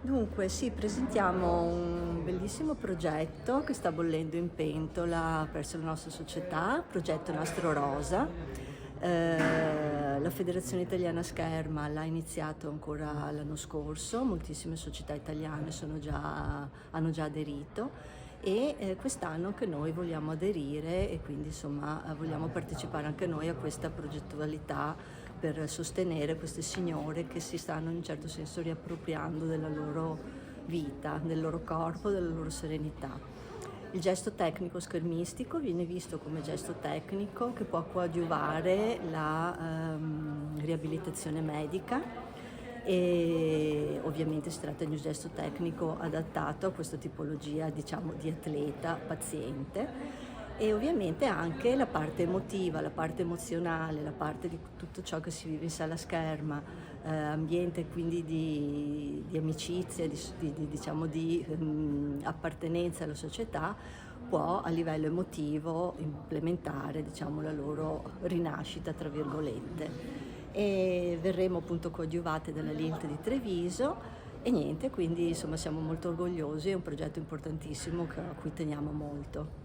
Dunque, sì, presentiamo un bellissimo progetto che sta bollendo in pentola presso la nostra società, progetto Nastro Rosa. La Federazione Italiana Scherma l'ha iniziato ancora l'anno scorso, moltissime società italiane hanno già aderito e quest'anno anche noi vogliamo aderire e quindi insomma vogliamo partecipare anche noi a questa progettualità per sostenere queste signore che si stanno in un certo senso riappropriando della loro vita, del loro corpo, della loro serenità. Il gesto tecnico schermistico viene visto come gesto tecnico che può coadiuvare la riabilitazione medica e ovviamente si tratta di un gesto tecnico adattato a questa tipologia, diciamo, di atleta paziente, e ovviamente anche la parte emotiva, la parte emozionale, la parte di tutto ciò che si vive in sala scherma, ambiente quindi di amicizia, diciamo di appartenenza alla società, può a livello emotivo implementare, diciamo, la loro rinascita tra virgolette. E verremo appunto coadiuvate dalla Lilt di Treviso e niente, quindi insomma siamo molto orgogliosi, è un progetto importantissimo a cui teniamo molto.